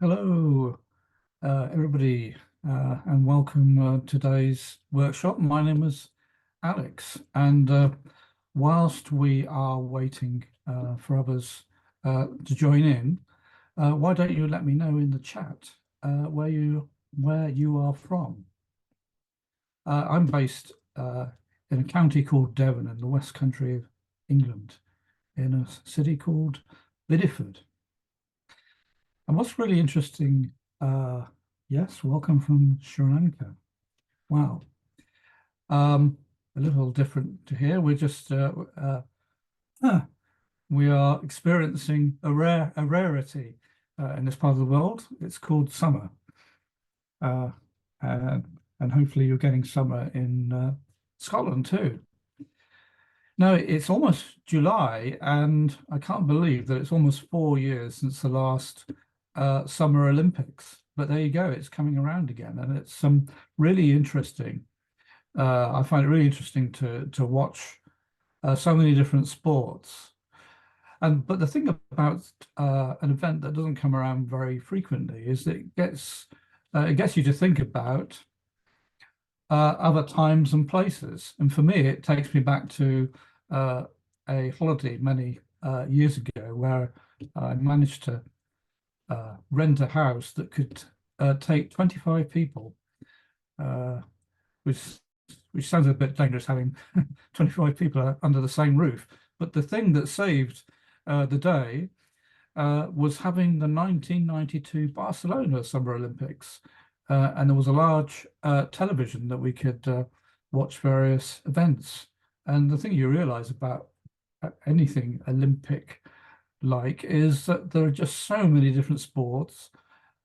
Hello, everybody, and welcome to today's workshop. My name is Alex, and whilst we are waiting for others to join in, why don't you let me know in the chat where you are from? I'm based in a county called Devon in the West Country of England, in a city called Bideford. And what's really interesting, yes, welcome from Sri Lanka. Wow. A little different to here. Huh, we are experiencing a rarity in this part of the world. It's called summer. Uh, and, and hopefully you're getting summer in Scotland too. No, it's almost July, and I can't believe that it's almost 4 years since the last Summer Olympics. But there you go, it's coming around again, and it's really interesting. I find it really interesting to watch so many different sports. But the thing about an event that doesn't come around very frequently is that it gets you to think about other times and places. And for me, it takes me back to a holiday many years ago where I managed to rent a house that could take 25 people, uh, which which sounds a bit dangerous having 25 people under the same roof. But the thing that saved the day was having the 1992 Barcelona Summer Olympics. And there was a large television that we could watch various events. And the thing you realize about anything Olympic like is that there are just so many different sports,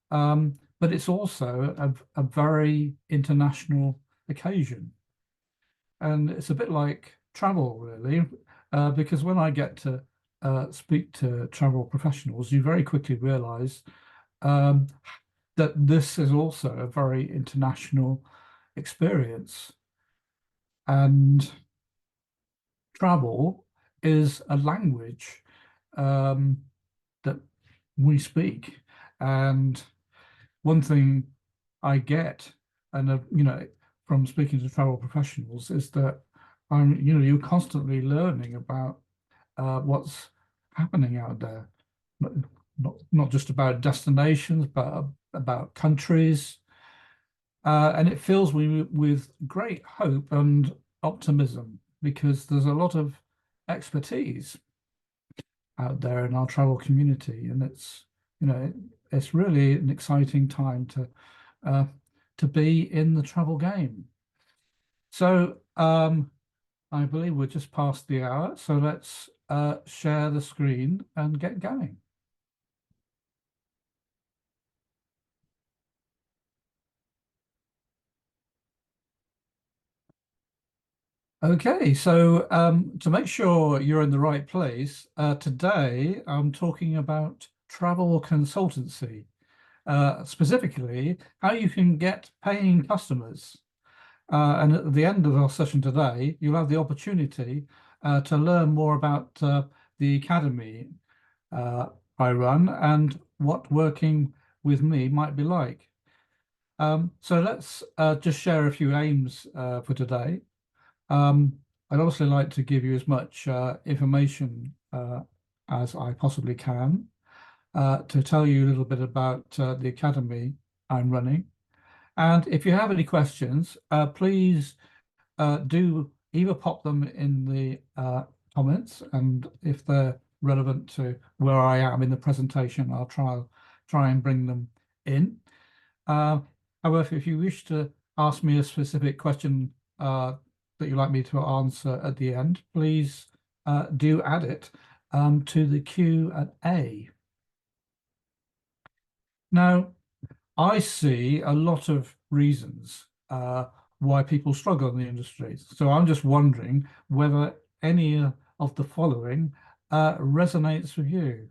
but it's also a very international occasion. And it's a bit like travel, really, because when I get to speak to travel professionals, you very quickly realize um, that this is also a very international experience. And travel is a language um, that we speak. And one thing I get, and from speaking to travel professionals, is that you're constantly learning about what's happening out there, not just about destinations, but about countries. And it fills me with great hope and optimism because there's a lot of expertise out there in our travel community, and it's really an exciting time uh, to be in the travel game. So I believe we're just past the hour, so let's share the screen and get going. Okay, so to make sure you're in the right place, today I'm talking about travel consultancy, specifically how you can get paying customers. And at the end of our session today, you'll have the opportunity to learn more about the academy I run and what working with me might be like. So let's just share a few aims for today. I'd also like to give you as much information as I possibly can to tell you a little bit about the academy I'm running. And if you have any questions, please do either pop them in the comments, and if they're relevant to where I am in the presentation, I'll try and bring them in. Uh, However, if you wish to ask me a specific question that you'd like me to answer at the end, please do add it to the Q&A. Now, I see a lot of reasons why people struggle in the industry. So I'm just wondering whether any of the following resonates with you.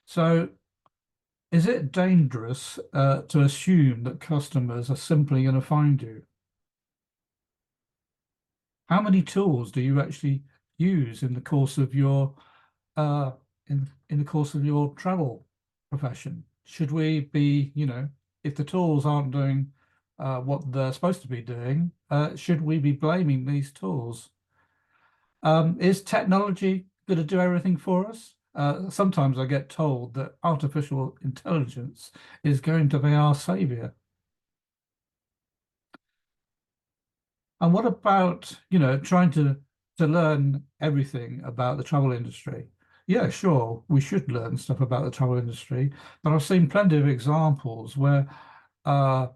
So is it dangerous to assume that customers are simply going to find you? How many tools do you actually use in the course of your uh, in the course of your travel profession? should we be, if the tools aren't doing what they're supposed to be doing, should we be blaming these tools? Is technology going to do everything for us? Sometimes I get told that artificial intelligence is going to be our savior. And what about, trying to learn everything about the travel industry? Yeah, sure, we should learn stuff about the travel industry, but I've seen plenty of examples where uh,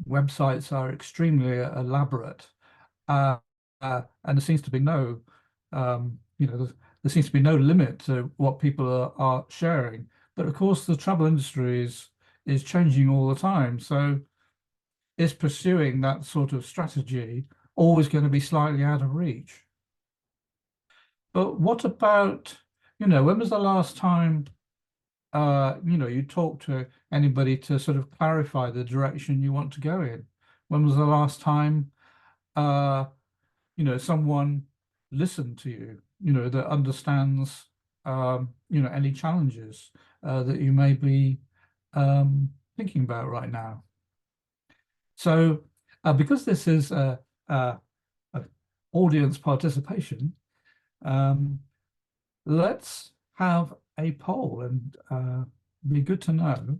websites are extremely elaborate, uh, and there seems to be no, there seems to be no limit to what people are sharing. But of course, the travel industry is changing all the time. So is pursuing that sort of strategy always going to be slightly out of reach? But what about, when was the last time, you talked to anybody to sort of clarify the direction you want to go in? When was the last time, uh, someone listened to you, that understands, any challenges that you may be thinking about right now? So, because this is a audience participation, let's have a poll, and be good to know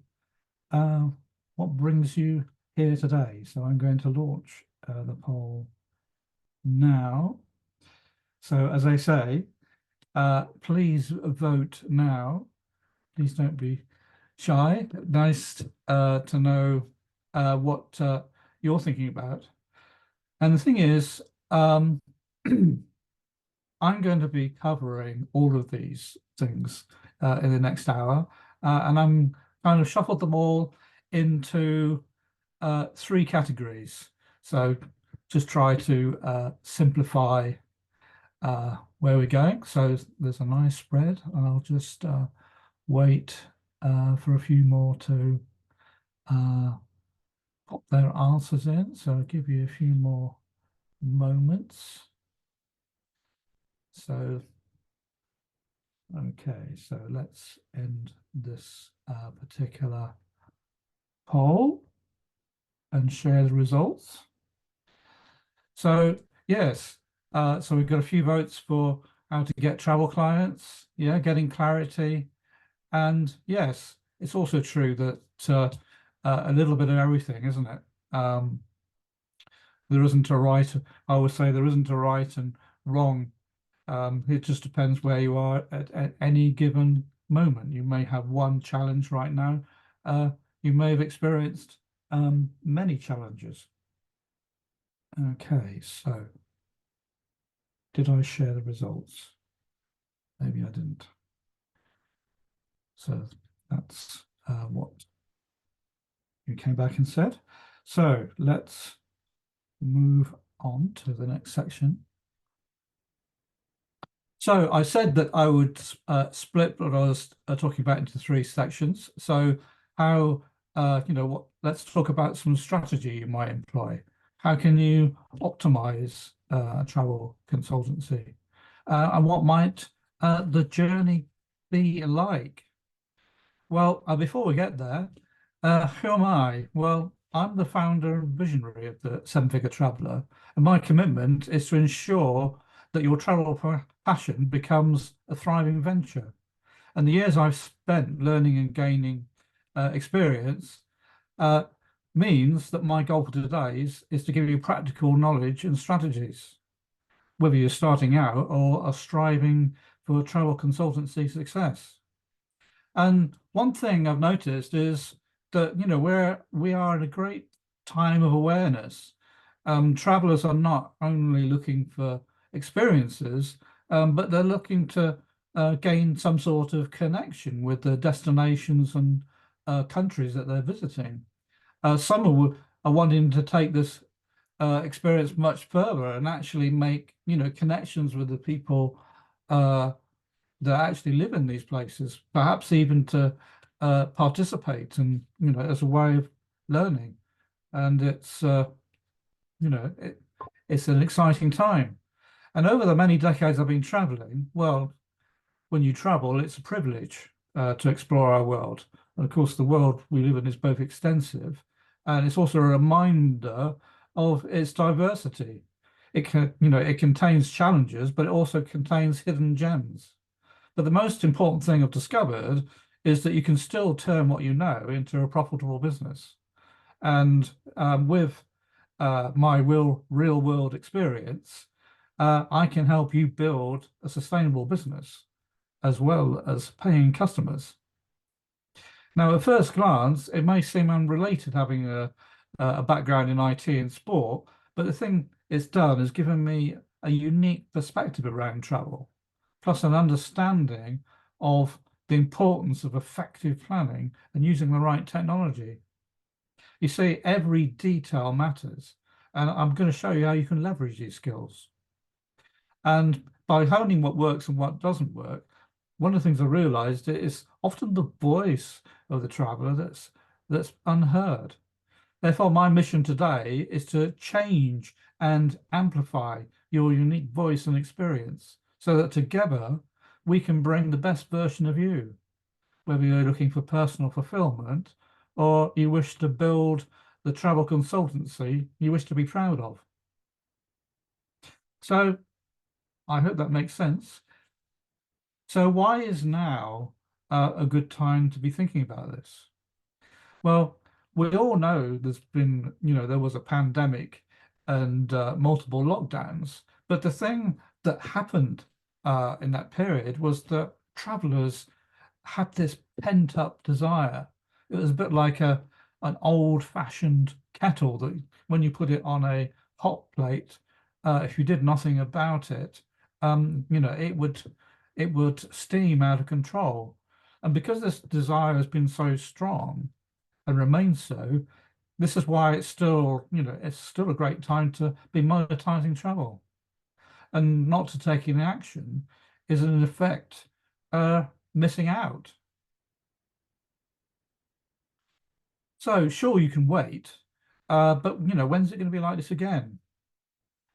what brings you here today. So I'm going to launch the poll now. So as I say, please vote now. Please don't be shy. Nice to know what you're thinking about. And the thing is, I'm going to be covering all of these things in the next hour, and I'm kind of shuffled them all into three categories. So just try to simplify where we're going. So there's a nice spread, and I'll just wait for a few more to pop their answers in. So I'll give you a few more moments. So, okay, so let's end this particular poll and share the results. So yes, so we've got a few votes for how to get travel clients, yeah, getting clarity. And yes, it's also true that a little bit of everything, isn't it? There isn't a right, I would say there isn't a right and wrong. It just depends where you are at any given moment. You may have one challenge right now. You may have experienced many challenges. Okay, so did I share the results? Maybe I didn't. So that's what you came back and said. So let's move on to the next section. So I said that I would split what I was talking about into three sections. So how, let's talk about some strategy you might employ. How can you optimize travel consultancy? And what might the journey be like? Well, before we get there, who am I? Well, I'm the founder and visionary of the Seven Figure Traveller, and my commitment is to ensure that your travel passion becomes a thriving venture. And the years I've spent learning and gaining experience means that my goal for today is to give you practical knowledge and strategies, whether you're starting out or are striving for travel consultancy success. And one thing I've noticed is that, we are in a great time of awareness. Travelers are not only looking for experiences, but they're looking to gain some sort of connection with the destinations and countries that they're visiting. Some are wanting to take this experience much further and actually make, connections with the people that actually live in these places, perhaps even to participate and, as a way of learning. And it's, it's an exciting time. And over the many decades I've been traveling, well, when you travel, it's a privilege to explore our world. And of course, the world we live in is both extensive, and it's also a reminder of its diversity. It contains challenges, but it also contains hidden gems. But the most important thing I've discovered is that you can still turn what you know into a profitable business. And with my real world experience, I can help you build a sustainable business as well as paying customers. Now, at first glance, it may seem unrelated having a background in IT and sport, but the thing it's done is given me a unique perspective around travel, plus an understanding of the importance of effective planning and using the right technology. You see, every detail matters, and I'm going to show you how you can leverage these skills. And by honing what works and what doesn't work, one of the things I realized is often the voice of the traveler that's unheard. Therefore, my mission today is to change and amplify your unique voice and experience so that together we can bring the best version of you, whether you're looking for personal fulfillment or you wish to build the travel consultancy you wish to be proud of. So I hope that makes sense. So why is now a good time to be thinking about this? Well, we all know there was a pandemic and multiple lockdowns, but the thing that happened in that period was that travelers had this pent-up desire. It was a bit like an old-fashioned kettle that when you put it on a hot plate, if you did nothing about it, it would steam out of control. And because this desire has been so strong and remains so, this is why it's still a great time to be monetizing travel. And not to take any action is in effect missing out. So sure, you can wait, but when's it going to be like this again?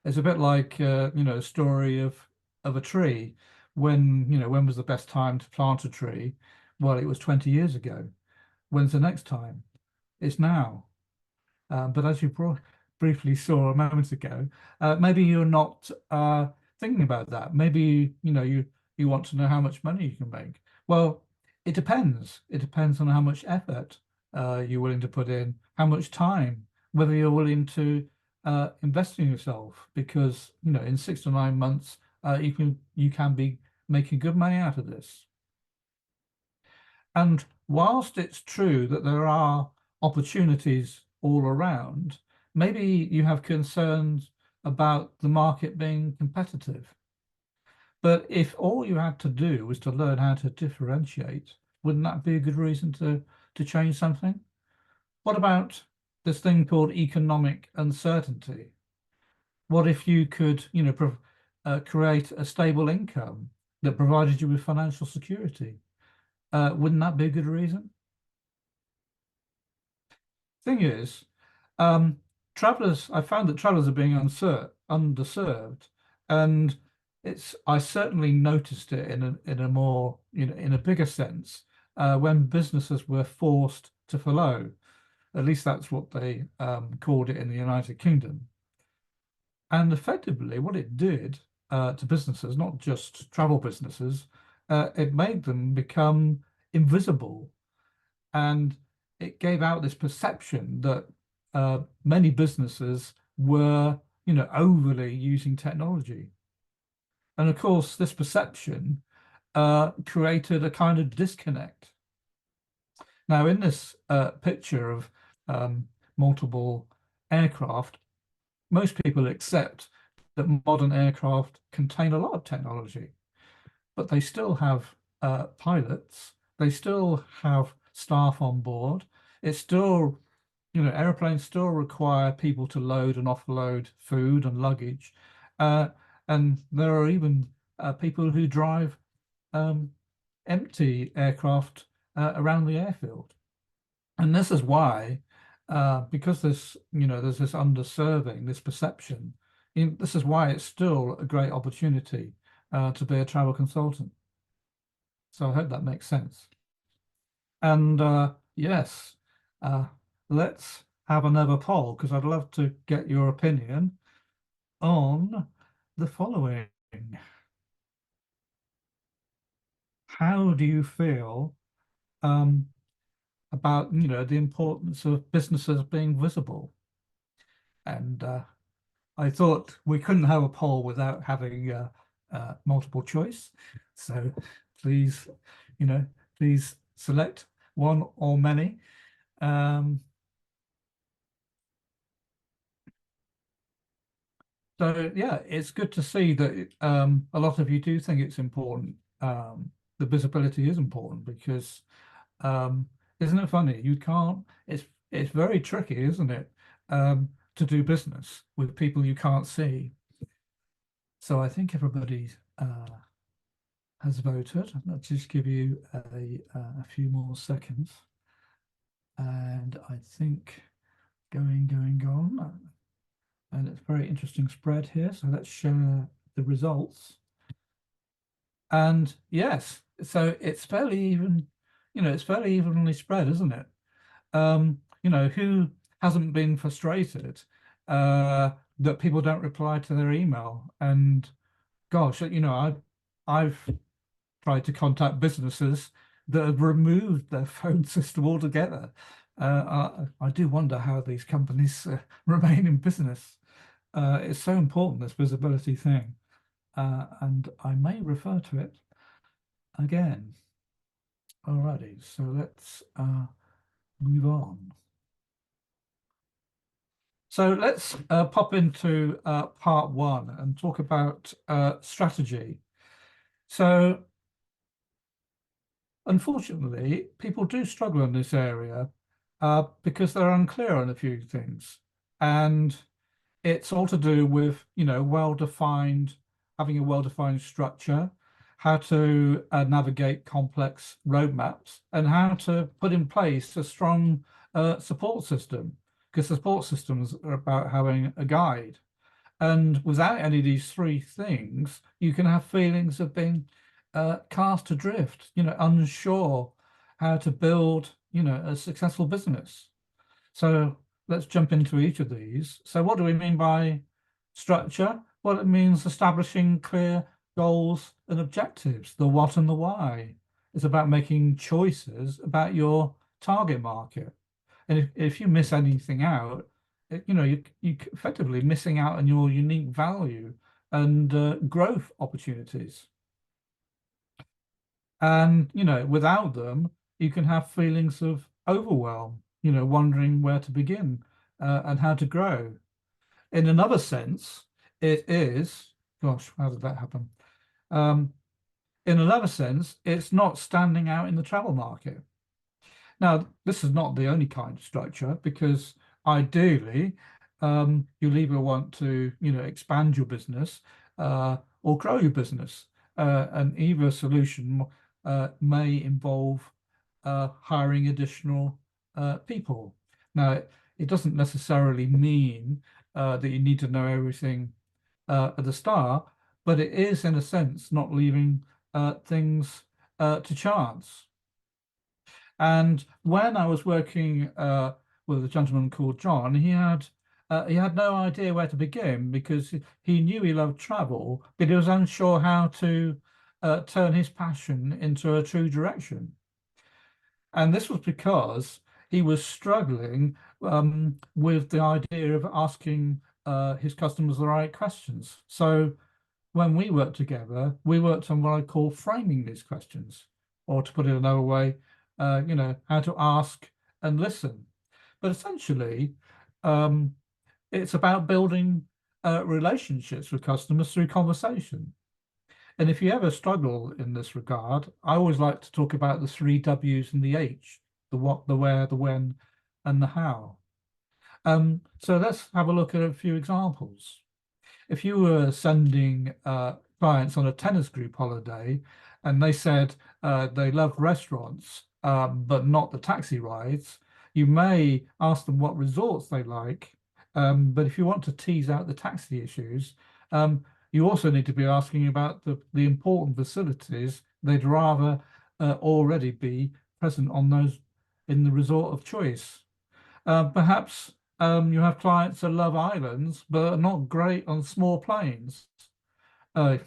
It's a bit like a story of a tree. When was the best time to plant a tree? Well, it was 20 years ago. When's the next time? It's now. But as you briefly saw a moment ago, maybe you're not thinking about that. Maybe you want to know how much money you can make. Well, it depends. It depends on how much effort you're willing to put in, how much time, whether you're willing to invest in yourself. Because in 6 to 9 months, you can be making good money out of this. And whilst it's true that there are opportunities all around, maybe you have concerns about the market being competitive. But if all you had to do was to learn how to differentiate, wouldn't that be a good reason to change something? What about this thing called economic uncertainty? What if you could, create a stable income that provided you with financial security? Wouldn't that be a good reason? Thing is, I found that travelers are being underserved, and I certainly noticed it in a more, in a bigger sense, when businesses were forced to follow. At least that's what they called it in the United Kingdom. And effectively, what it did to businesses, not just travel businesses, it made them become invisible, and it gave out this perception that many businesses were, overly using technology. And of course, this perception created a kind of disconnect. Now, in this picture of multiple aircraft, most people accept that modern aircraft contain a lot of technology, but they still have pilots, they still have staff on board. It's still, airplanes still require people to load and offload food and luggage. And there are even people who drive empty aircraft around the airfield. And this is why, because there's this underserving, this perception, this is why it's still a great opportunity to be a travel consultant. So I hope that makes sense. And yes, uh, let's have another poll because I'd love to get your opinion on the following. How do you feel um, about, the importance of businesses being visible? And I thought we couldn't have a poll without having multiple choice. So please, you know, please select one or many. So yeah, it's good to see that a lot of you do think it's important. The visibility is important because isn't it funny? You can't. It's very tricky, isn't it, to do business with people you can't see. So I think everybody has voted. Let's just give you a few more seconds, and I think going on. And it's a very interesting spread here. So let's share the results. And yes, so it's fairly even, it's fairly evenly spread, isn't it? Who hasn't been frustrated that people don't reply to their email? And gosh, I've tried to contact businesses that have removed their phone system altogether. I do wonder how these companies remain in business. It's so important, this visibility thing. And I may refer to it again. Alrighty, so let's move on. So let's pop into part one and talk about strategy. So unfortunately, people do struggle in this area because they're unclear on a few things. And it's all to do with, having a well-defined structure, how to navigate complex roadmaps, and how to put in place a strong support system, because the support systems are about having a guide. And without any of these three things, you can have feelings of being cast adrift, unsure how to build, a successful business. So let's jump into each of these. So what do we mean by structure? Well, it means establishing clear goals and objectives, the what and the why. It's about making choices about your target market. And if you miss anything out, you effectively missing out on your unique value and growth opportunities. And, without them, you can have feelings of overwhelm, wondering where to begin and how to grow. In another sense, it is, gosh, how did that happen? In another sense, it's not standing out in the travel market. Now, this is not the only kind of structure because ideally, you'll either want to, expand your business or grow your business. And either solution may involve hiring additional people. Now, it doesn't necessarily mean that you need to know everything at the start, but it is, in a sense, not leaving things to chance. And when I was working with a gentleman called John, he had no idea where to begin because he knew he loved travel, but he was unsure how to turn his passion into a true direction. And this was because he was struggling with the idea of asking his customers the right questions. So when we worked together, we worked on what I call framing these questions, or to put it another way, how to ask and listen. But essentially, it's about building relationships with customers through conversation. And if you ever struggle in this regard, I always like to talk about the three W's and the H, the what, the where, the when, and the how. So let's have a look at a few examples. If you were sending clients on a tennis group holiday and they said they love restaurants, but not the taxi rides, you may ask them what resorts they like. But if you want to tease out the taxi issues, you also need to be asking about the important facilities they'd rather already be present on those in the resort of choice. Perhaps you have clients that love islands, but are not great on small planes. Uh,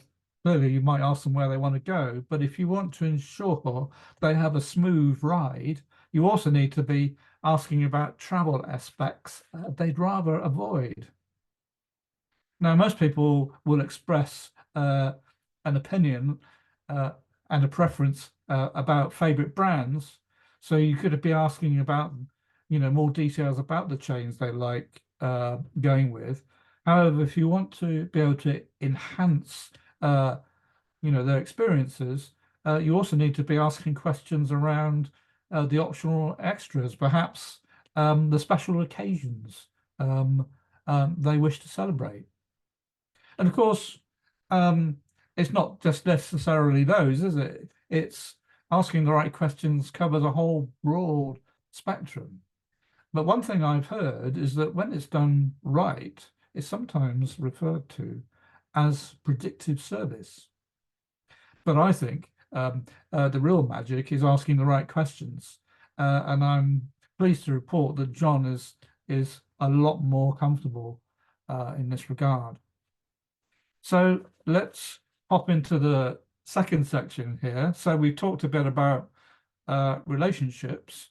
Clearly, you might ask them where they want to go, but if you want to ensure they have a smooth ride, you also need to be asking about travel aspects they'd rather avoid. Now, most people will express an opinion uh, and a preference about favorite brands. So you could be asking about, more details about the chains they like going with. However, if you want to be able to enhance, their experiences, you also need to be asking questions around the optional extras, perhaps the special occasions they wish to celebrate. And of course, um, it's not just necessarily those, is it? It's asking the right questions covers a whole broad spectrum. But one thing I've heard is that when it's done right, it's sometimes referred to as predictive service. But I think the real magic is asking the right questions. And I'm pleased to report that John is a lot more comfortable in this regard. So let's hop into the second section here. So we've talked a bit about relationships,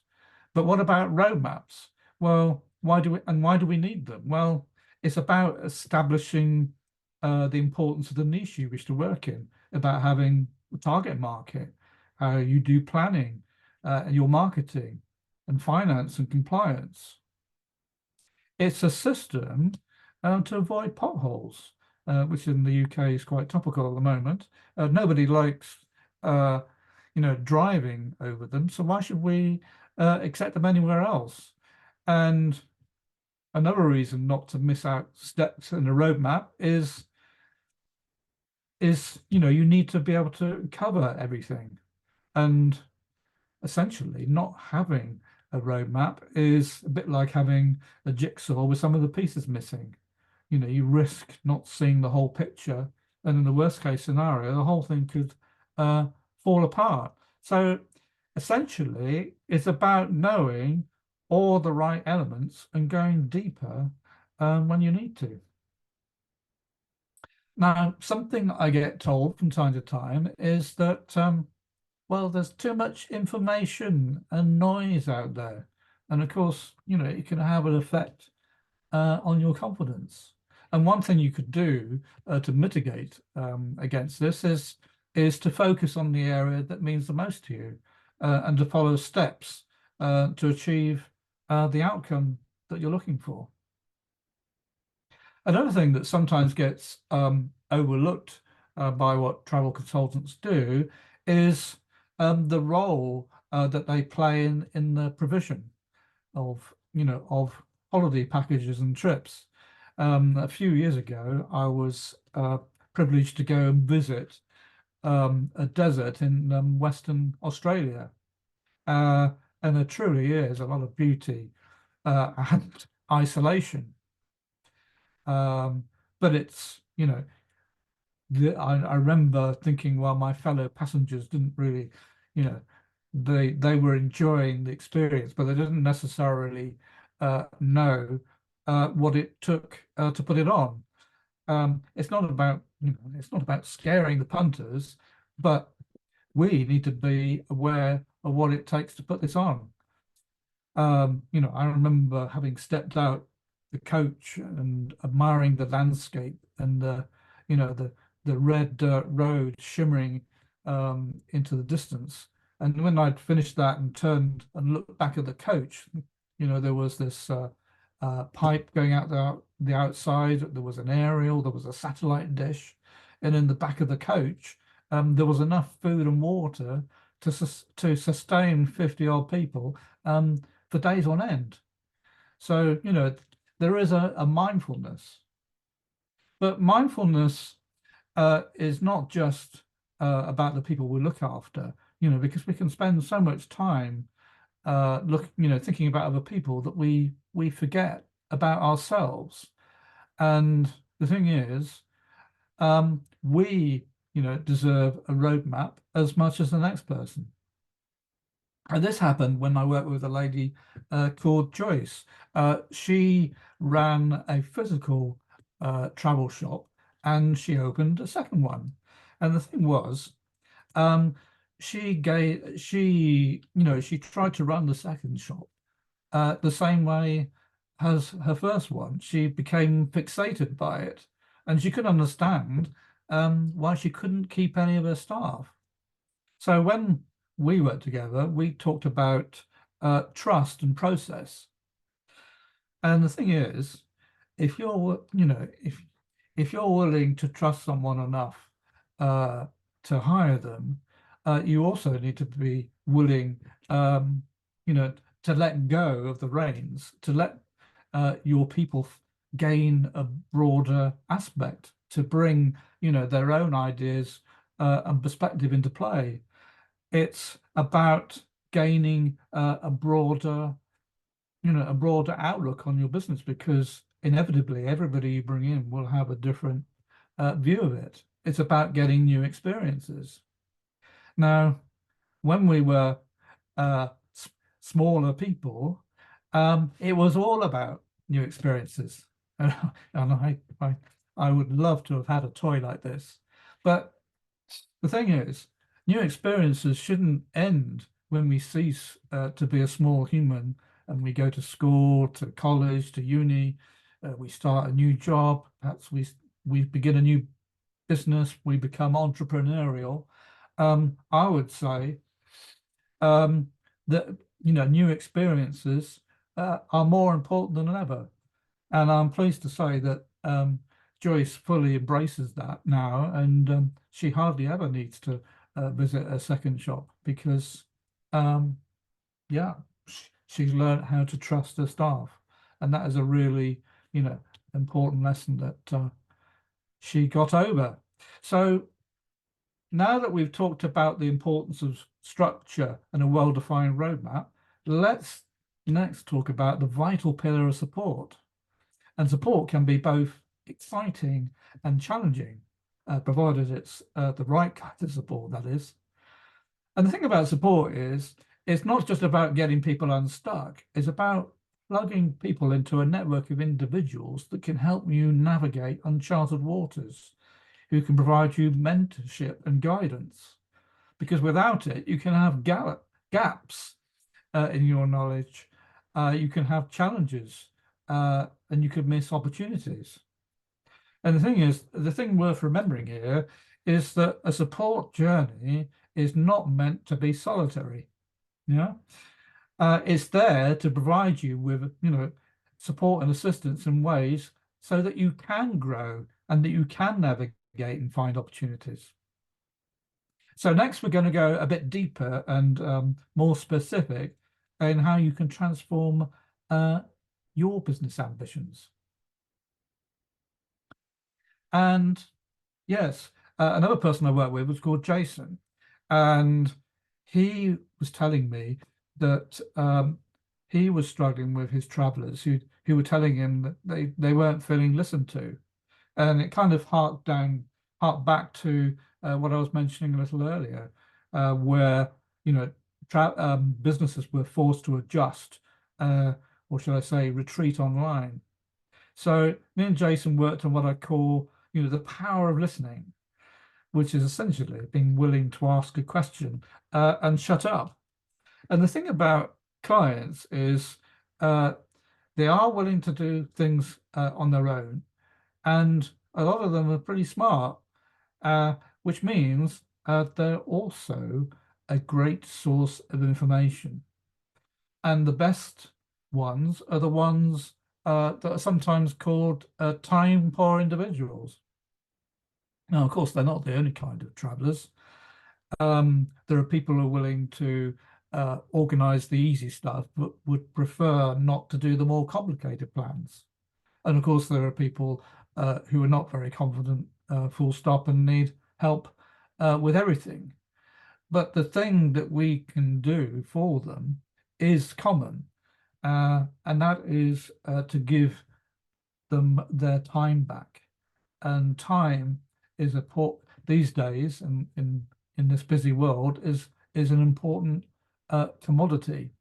but what about roadmaps? Well, why do we need them? Well, it's about establishing the importance of the niche you wish to work in, about having a target market, how you do planning, your marketing and finance and compliance. It's a system to avoid potholes, which in the UK is quite topical at the moment. Nobody likes, driving over them. So why should we accept them anywhere else? And another reason not to miss out steps in the roadmap is you need to be able to cover everything. And essentially, not having a roadmap is a bit like having a jigsaw with some of the pieces missing. You risk not seeing the whole picture, and in the worst case scenario, the whole thing could fall apart. So essentially, it's about knowing all the right elements and going deeper when you need to. Now, something I get told from time to time is that well, there's too much information and noise out there. And of course, it can have an effect on your confidence. And one thing you could do to mitigate against this is to focus on the area that means the most to you and to follow steps to achieve the outcome that you're looking for. Another thing that sometimes gets overlooked by what travel consultants do is the role that they play in the provision of holiday packages and trips. A few years ago, I was privileged to go and visit a desert in Western Australia, and there truly is a lot of beauty and isolation. But it's I remember thinking, well, my fellow passengers didn't really, they were enjoying the experience, but they didn't necessarily know what it took to put it on. It's not about, it's not about scaring the punters, but we need to be aware of what it takes to put this on. I remember having stepped out the coach and admiring the landscape and the red dirt road shimmering into the distance. And when I'd finished that and turned and looked back at the coach, there was this pipe going out the outside. There was an aerial, there was a satellite dish, and in the back of the coach, there was enough food and water to sustain 50 odd people for days on end. So, there is a mindfulness, but mindfulness is not just about the people we look after, because we can spend so much time thinking about other people that we forget about ourselves. And the thing is, we deserve a roadmap as much as the next person. And this happened when I worked with a lady called Joyce. She ran a physical travel shop, and she opened a second one. And the thing was, um, she tried to run the second shop the same way as her first one. She became fixated by it, and she couldn't understand why she couldn't keep any of her staff. So when we worked together, we talked about trust and process. And the thing is, if you're, if you're willing to trust someone enough uh, to hire them, you also need to be willing, you know, to let go of the reins, to let your people gain a broader aspect, to bring, their own ideas and perspective into play. It's about gaining a broader outlook on your business, because inevitably everybody you bring in will have a different view of it. It's about getting new experiences. Now, when we were uh, smaller people, it was all about new experiences. And I would love to have had a toy like this. But the thing is, new experiences shouldn't end when we cease to be a small human and we go to school, to college, to uni, we start a new job, perhaps we begin a new business, we become entrepreneurial. I would say um, that new experiences are more important than ever, and I'm pleased to say that Joyce fully embraces that now, and she hardly ever needs to visit a second shop because, um, yeah, she's learned how to trust her staff, and that is a really, important lesson that she got over. So now that we've talked about the importance of structure and a well-defined roadmap, let's next talk about the vital pillar of support. And support can be both exciting and challenging, provided it's the right kind of support, that is. And the thing about support is, it's not just about getting people unstuck, it's about plugging people into a network of individuals that can help you navigate uncharted waters, who can provide you mentorship and guidance. Because without it, you can have gaps in your knowledge, you can have challenges, and you could miss opportunities. And the thing is, the thing worth remembering here is that a support journey is not meant to be solitary. Yeah, it's there to provide you with, support and assistance in ways so that you can grow and that you can navigate and find opportunities. So next, we're going to go a bit deeper and more specific in how you can transform your business ambitions. And yes, another person I worked with was called Jason, and he was telling me that he was struggling with his travelers who were telling him that they weren't feeling listened to, and it kind of harked back to what I was mentioning a little earlier, where businesses were forced to adjust, or should I say, retreat online. So me and Jason worked on what I call, the power of listening, which is essentially being willing to ask a question and shut up. And the thing about clients is they are willing to do things on their own, and a lot of them are pretty smart, which means they're also a great source of information. And the best ones are the ones that are sometimes called time poor individuals. Now, of course, they're not the only kind of travelers. There are people who are willing to organize the easy stuff, but would prefer not to do the more complicated plans. And of course, there are people who are not very confident, full stop, and need help with everything. But the thing that we can do for them is common, and that is to give them their time back. And time is these days, and in this busy world, is an important commodity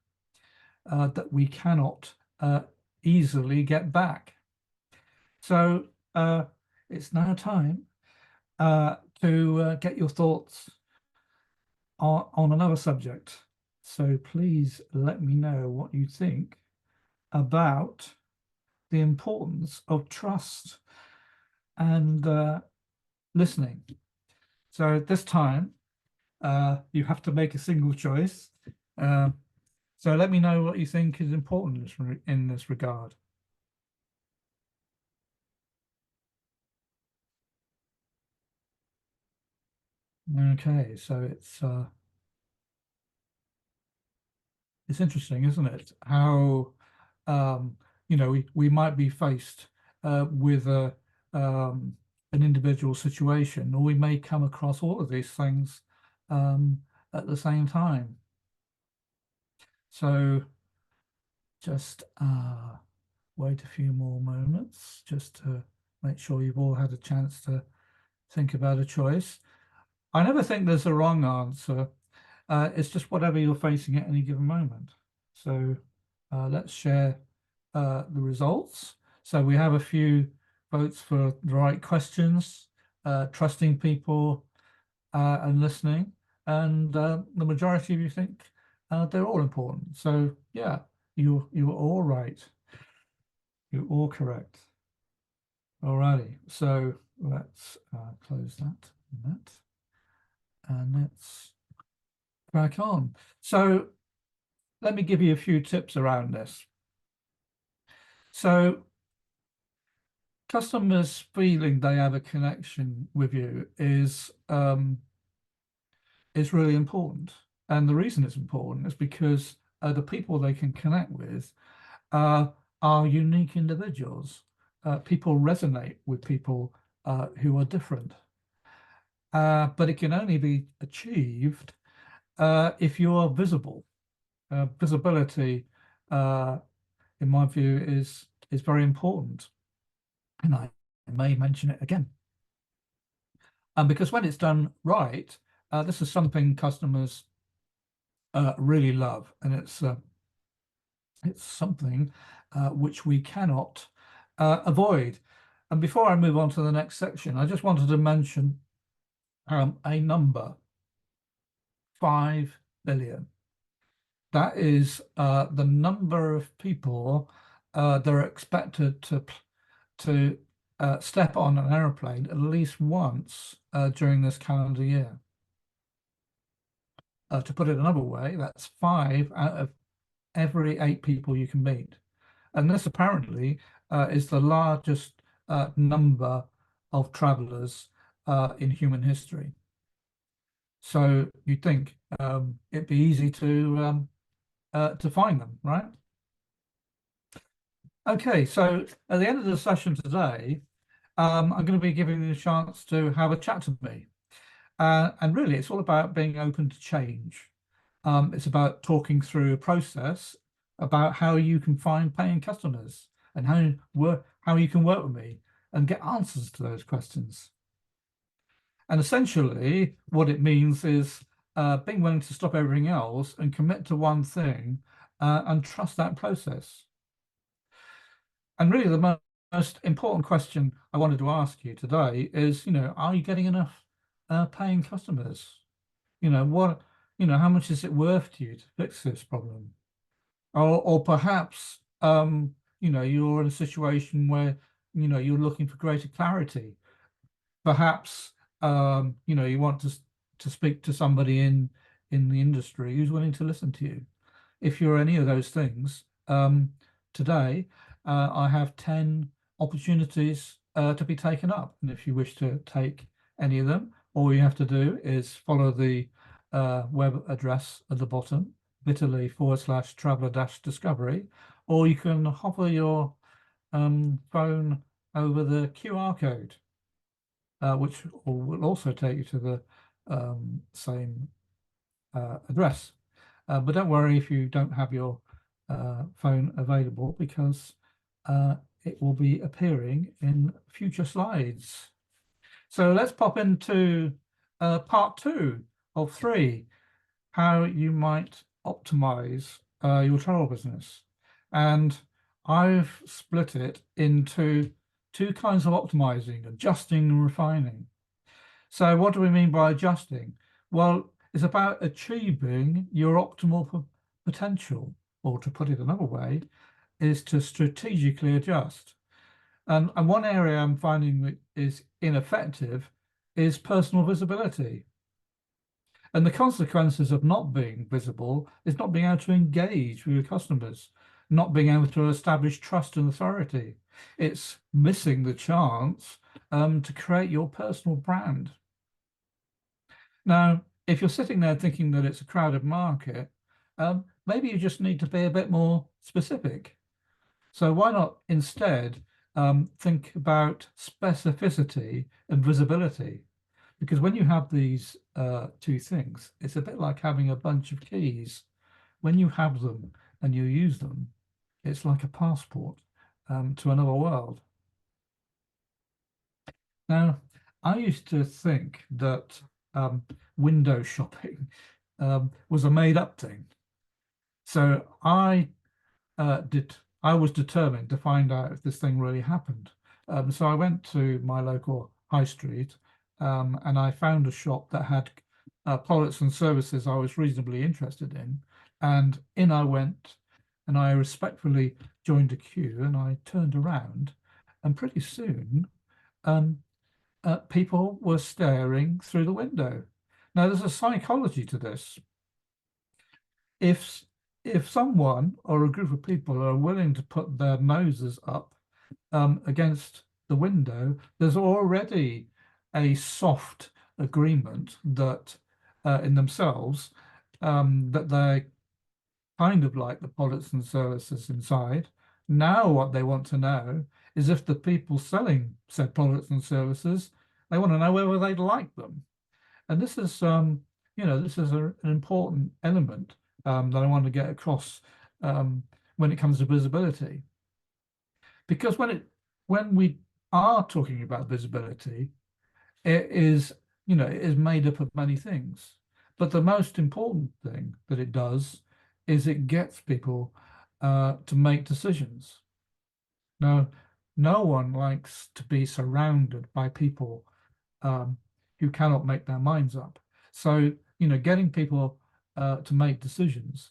that we cannot easily get back. So it's now time to get your thoughts on another subject. So please let me know what you think about the importance of trust and listening. So this time you have to make a single choice. So let me know what you think is important in this regard. Okay, so it's interesting, isn't it? How you know, we might be faced with an individual situation, or we may come across all of these things at the same time. So just wait a few more moments just to make sure you've all had a chance to think about a choice. I never think there's a wrong answer. It's just whatever you're facing at any given moment. So let's share the results. So we have a few votes for the right questions, trusting people and listening. And the majority of you think they're all important. So yeah, you were all right. You're all correct. Alrighty, so let's close that. And let's crack on. So let me give you a few tips around this. So customers feeling they have a connection with you is really important. And the reason it's important is because the people they can connect with are unique individuals. People resonate with people who are different. But it can only be achieved if you are visible. Visibility, in my view, is very important. And I may mention it again. Because when it's done right, this is something customers really love, and it's something which we cannot avoid. And before I move on to the next section, I just wanted to mention a number, 5 billion. That is the number of people that are expected to step on an aeroplane at least once during this calendar year. To put it another way, that's 5 out of every 8 people you can meet. And this apparently is the largest number of travelers in human history. So you'd think it'd be easy to find them, right? Okay, so at the end of the session today, I'm going to be giving you a chance to have a chat with me. And really, it's all about being open to change. It's about talking through a process about how you can find paying customers and how you can work with me and get answers to those questions. And essentially, what it means is being willing to stop everything else and commit to one thing and trust that process. And really, the most important question I wanted to ask you today is, are you getting enough paying customers? How much is it worth to you to fix this problem? Or perhaps, you're in a situation where, you're looking for greater clarity. Perhaps, you want to speak to somebody in the industry who's willing to listen to you. If you're any of those things, today I have 10 opportunities to be taken up. And if you wish to take any of them, all you have to do is follow the web address at the bottom, bit.ly/traveller-discovery, or you can hover your phone over the QR code, which will also take you to the same address. But don't worry if you don't have your phone available, because it will be appearing in future slides. So let's pop into part 2 of 3, how you might optimize your travel business. And I've split it into two kinds of optimizing: adjusting and refining. So what do we mean by adjusting? Well, it's about achieving your optimal potential, or to put it another way, is to strategically adjust. And one area I'm finding that is ineffective is personal visibility. And the consequences of not being visible is not being able to engage with your customers, not being able to establish trust and authority. It's missing the chance to create your personal brand. Now, if you're sitting there thinking that it's a crowded market, maybe you just need to be a bit more specific. So why not instead think about specificity and visibility? Because when you have these two things, it's a bit like having a bunch of keys. When you have them and you use them, it's like a passport to another world. Now, I used to think that window shopping was a made-up thing. So I was determined to find out if this thing really happened. So I went to my local high street and I found a shop that had products and services I was reasonably interested in. And in I went, and I respectfully joined a queue, and I turned around, and pretty soon people were staring through the window. Now, there's a psychology to this. If someone or a group of people are willing to put their noses up against the window, there's already a soft agreement that in themselves that they kind of like the products and services inside. Now what they want to know is if the people selling said products and services, they want to know whether they'd like them. And this is this is an important element that I want to get across when it comes to visibility. Because when we are talking about visibility, it is, it is made up of many things. But the most important thing that it does is it gets people to make decisions. Now, no one likes to be surrounded by people who cannot make their minds up. So, getting people to make decisions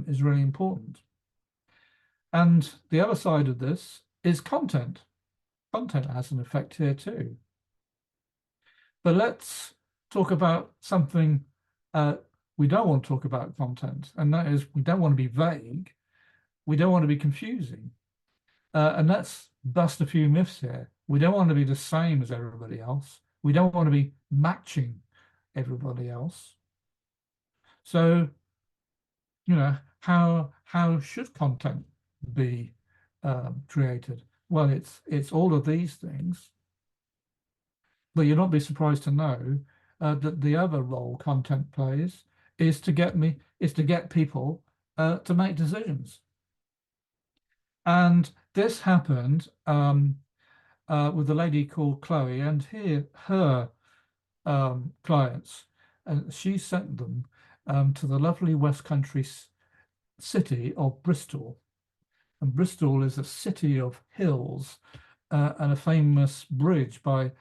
is really important. And the other side of this is content. Content has an effect here too. But let's talk about something we don't want to talk about content, and that is we don't want to be vague. We don't want to be confusing. And let's bust a few myths here. We don't want to be the same as everybody else. We don't want to be matching everybody else. So, how should content be created? Well, it's all of these things. But you'll not be surprised to know that the other role content plays is to get people to make decisions. And this happened with a lady called Chloe and her clients. And she sent them to the lovely West Country city of Bristol. And Bristol is a city of hills and a famous bridge by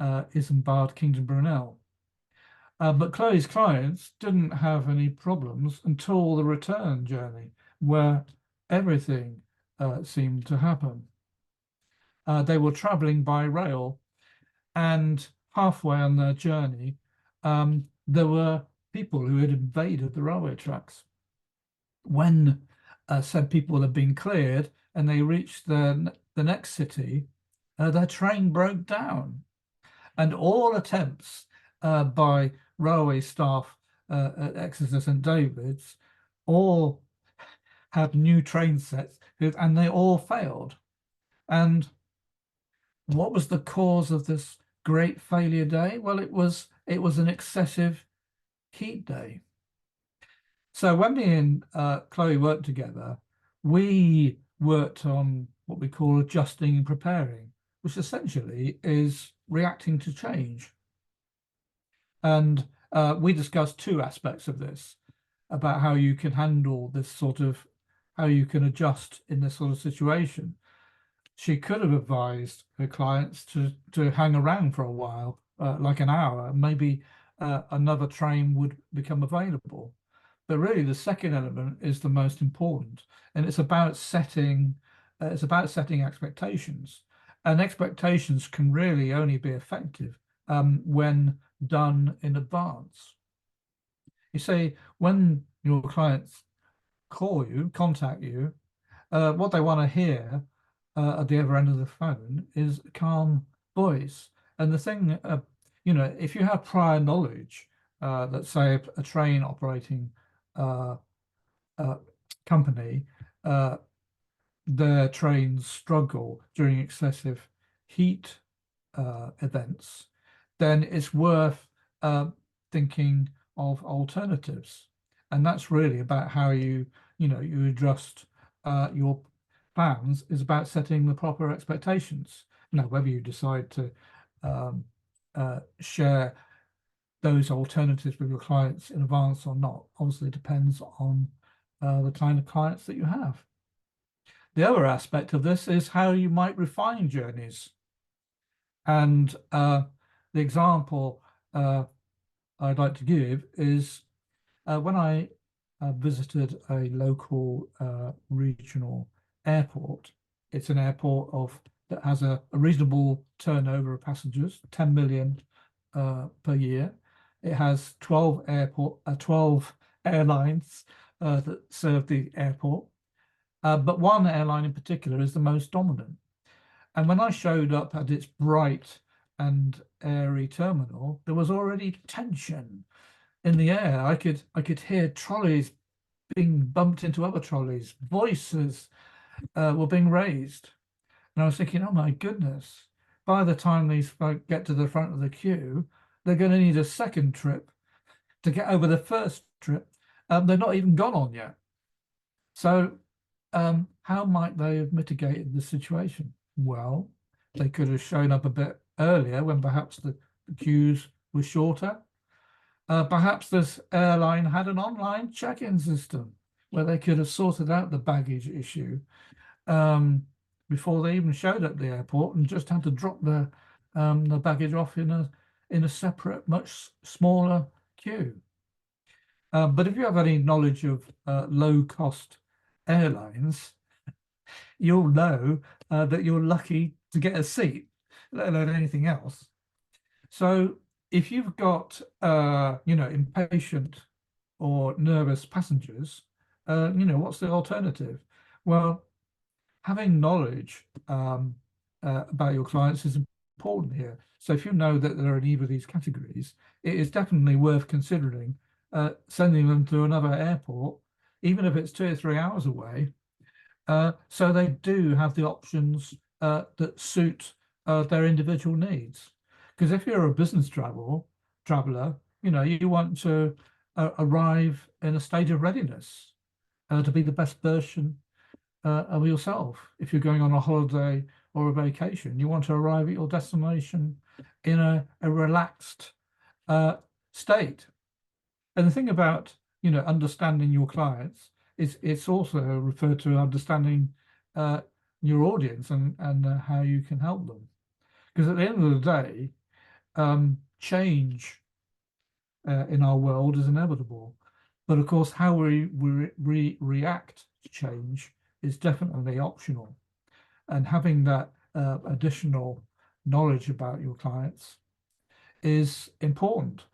Isambard Kingdom Brunel. But Chloe's clients didn't have any problems until the return journey, where everything seemed to happen. They were traveling by rail, and halfway on their journey, there were people who had invaded the railway tracks. When said people had been cleared and they reached the next city, their train broke down. And all attempts by railway staff at Exeter St David's all had new train sets, and they all failed. And what was the cause of this great failure day? Well, it was an excessive heat day. So when me and Chloe worked together, we worked on what we call adjusting and preparing, which essentially is reacting to change. And we discussed two aspects of this. about how you can handle this sort of, how you can adjust in this sort of situation. She could have advised her clients to hang around for a while, like an hour, maybe another train would become available. But really, the second element is the most important, and it's about setting expectations. And expectations can really only be effective when done in advance. You see, when your clients contact you, what they want to hear at the other end of the phone is a calm voice. And the thing, if you have prior knowledge, let's say a train operating uh, company, their trains struggle during excessive heat events, then it's worth thinking of alternatives. And that's really about how you adjust your plans, is about setting the proper expectations. Now, whether you decide to um, share those alternatives with your clients in advance or not, obviously depends on the kind of clients that you have. The other aspect of this is how you might refine journeys. And the example I'd like to give is when I visited a local regional airport. It's an airport that has a reasonable turnover of passengers, 10 million per year. It has 12 airlines that serve the airport. But one airline in particular is the most dominant. And when I showed up at its bright and airy terminal, there was already tension in the air. I could hear trolleys being bumped into other trolleys. Voices were being raised. And I was thinking, oh my goodness, by the time these folk get to the front of the queue, they're going to need a second trip to get over the first trip. They're not even gone on yet. So how might they have mitigated the situation? Well, they could have shown up a bit earlier when perhaps the queues were shorter. Perhaps this airline had an online check-in system where they could have sorted out the baggage issue before they even showed up at the airport, and just had to drop the baggage off in a separate, much smaller queue. But if you have any knowledge of low-cost airlines, you'll know that you're lucky to get a seat, let alone anything else. So if you've got impatient or nervous passengers, what's the alternative? Well, having knowledge about your clients is important here. So if you know that they're in either of these categories, it is definitely worth considering sending them to another airport, even if it's 2 or 3 hours away, so they do have the options that suit their individual needs. Because if you're a business traveler, you want to arrive in a state of readiness to be the best version of yourself. If you're going on a holiday or a vacation, you want to arrive at your destination in a relaxed state. And the thing about understanding your clients is it's also referred to understanding your audience and how you can help them. Because at the end of the day, change in our world is inevitable. But of course, how we react to change is definitely optional. And having that additional knowledge about your clients is important.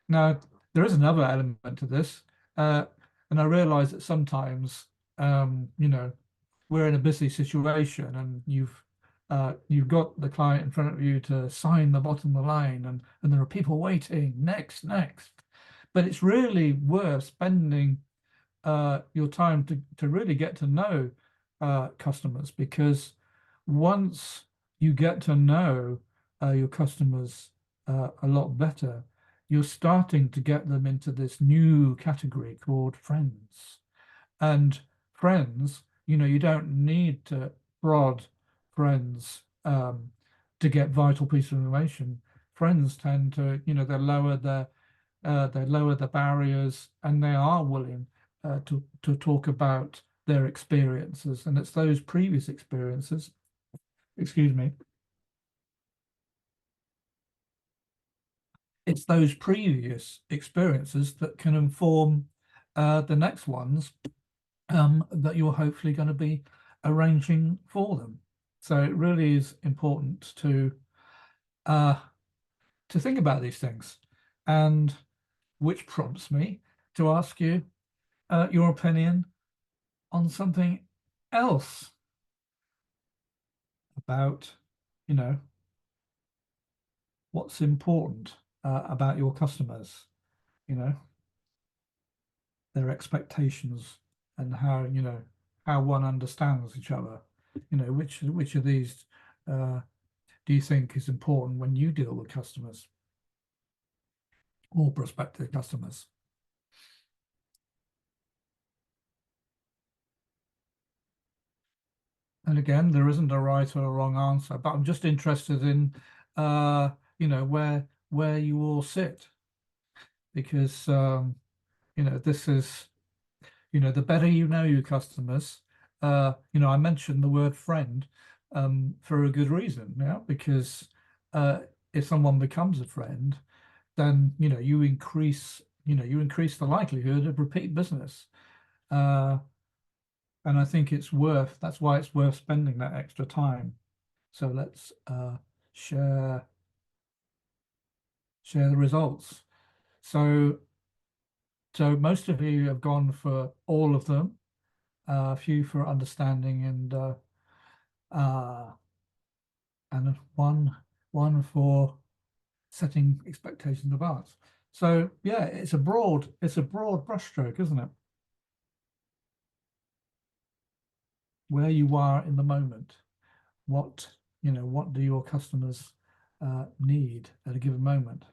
Now, there is another element to this, and I realize that sometimes, we're in a busy situation, and you've got the client in front of you to sign the bottom of the line, and there are people waiting next. But it's really worth spending your time to really get to know customers, because once you get to know your customers a lot better, you're starting to get them into this new category called friends. And friends, you don't need to prod friends to get vital piece of information. Friends tend to, they lower they lower the barriers, and they are willing to talk about their experiences. And it's those previous experiences, excuse me, it's those previous experiences that can inform the next ones that you're hopefully going to be arranging for them. So it really is important uh, to think about these things, and which prompts me to ask you your opinion on something else about, you know, what's important about your customers, you know, their expectations, and how, how one understands each other. Which of these do you think is important when you deal with customers or prospective customers? And again, there isn't a right or a wrong answer, but I'm just interested in, where you all sit, because, this is, the better you know your customers. I mentioned the word friend for a good reason, because uh, if someone becomes a friend, then, you increase the likelihood of repeat business. Uh, and I think that's why it's worth spending that extra time. So let's share share the results. So most of you have gone for all of them, a few for understanding, uh, and one for setting expectations in advance. So yeah, it's a broad brushstroke, isn't it? Where you are in the moment, what do your customers need at a given moment?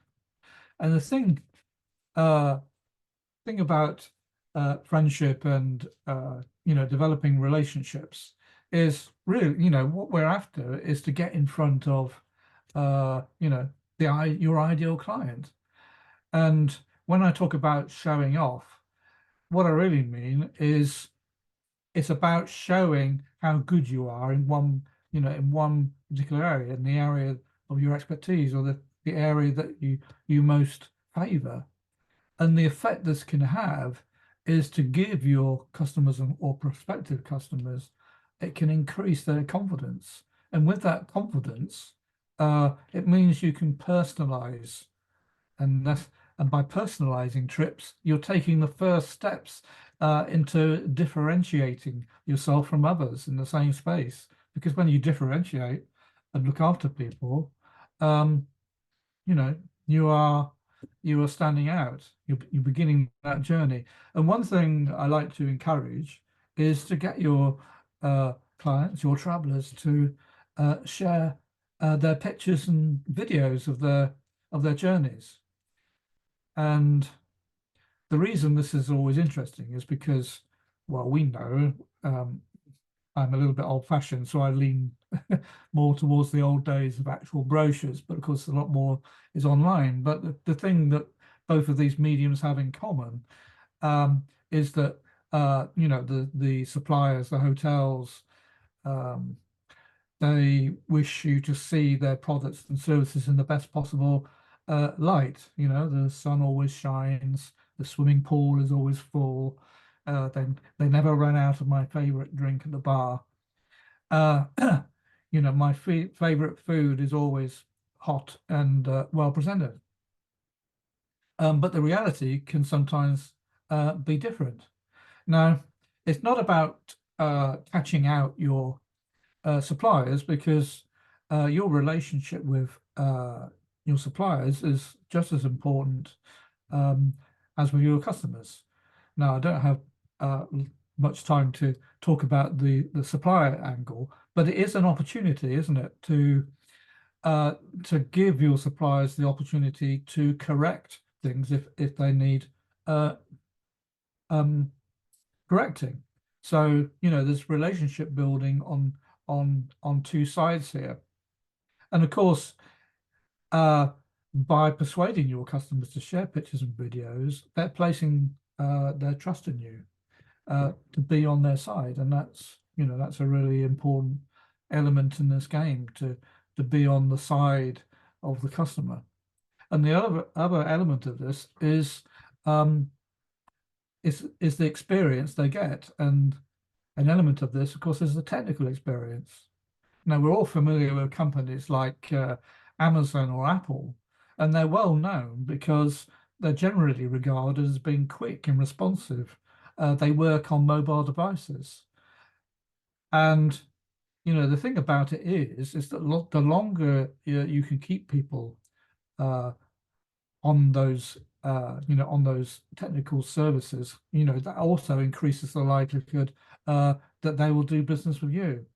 And the thing about friendship and developing relationships is really, what we're after is to get in front of your ideal client. And when I talk about showing off, what I really mean is it's about showing how good you are in one particular area, in the area of your expertise, or the area that you most favor. And the effect this can have is to give your customers or prospective customers, it can increase their confidence. And with that confidence, it means you can personalize. And by personalizing trips, you're taking the first steps into differentiating yourself from others in the same space. Because when you differentiate and look after people, um, you know, you are standing out. You're beginning that journey. And one thing I like to encourage is to get your clients, your travelers, to share their pictures and videos of their journeys. And the reason this is always interesting is because, well, we know I'm a little bit old-fashioned, so I lean more towards the old days of actual brochures, but of course a lot more is online. But the thing that both of these mediums have in common is that the suppliers, the hotels, um, they wish you to see their products and services in the best possible light. The sun always shines, the swimming pool is always full. They never run out of my favorite drink at the bar. Uh, my favorite food is always hot and well presented. But the reality can sometimes be different. Now, it's not about catching out your suppliers, because your relationship with your suppliers is just as important um, as with your customers. Now, I don't have much time to talk about the supplier angle, but it is an opportunity, isn't it, to give your suppliers the opportunity to correct things if they need uh, um, correcting. So, there's relationship building on two sides here. And of course, uh, by persuading your customers to share pictures and videos, they're placing their trust in you to be on their side, and that's a really important element in this game to be on the side of the customer. And the other element of this um, is the experience they get, and an element of this, of course, is the technical experience. Now, we're all familiar with companies like Amazon or Apple, and they're well known because they're generally regarded as being quick and responsive. They work on mobile devices. And, the thing about it is that the longer you can keep people uh, on those, on those technical services, that also increases the likelihood that they will do business with you.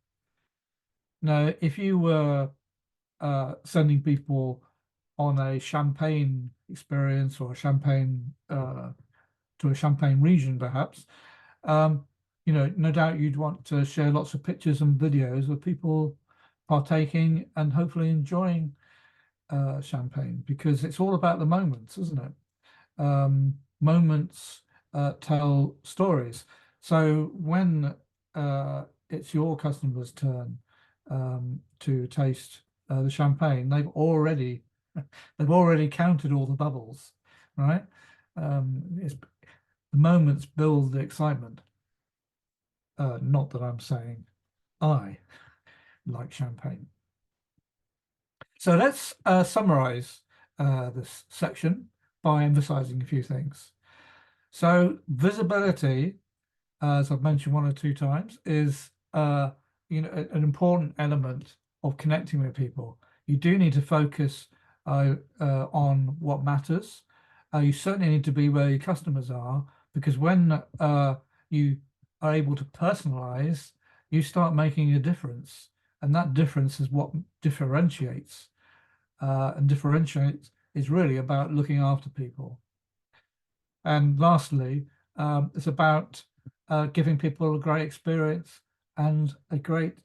Now, if you were sending people on a champagne experience or a champagne to a champagne region, perhaps, no doubt you'd want to share lots of pictures and videos of people partaking and hopefully enjoying champagne, because it's all about the moments, isn't it? Moments tell stories. So when it's your customer's turn to taste the champagne, they've already counted all the bubbles, right? The moments build the excitement. Not that I'm saying I like champagne. So let's summarize this section by emphasizing a few things. So visibility, as I've mentioned one or two times, is an important element of connecting with people. You do need to focus on what matters. You certainly need to be where your customers are, because when you are able to personalize, you start making a difference, and that difference is what differentiates. And differentiates is really about looking after people. And lastly, it's about giving people a great experience and a great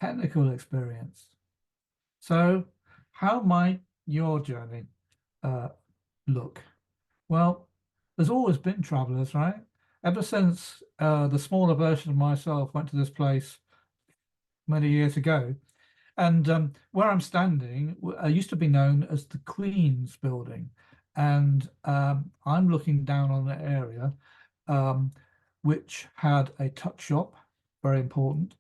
technical experience. So how might your journey look? Well, there's always been travelers, right? Ever since the smaller version of myself went to this place many years ago. And where I'm standing used to be known as the Queen's Building. And I'm looking down on the area which had a tuck shop, very important.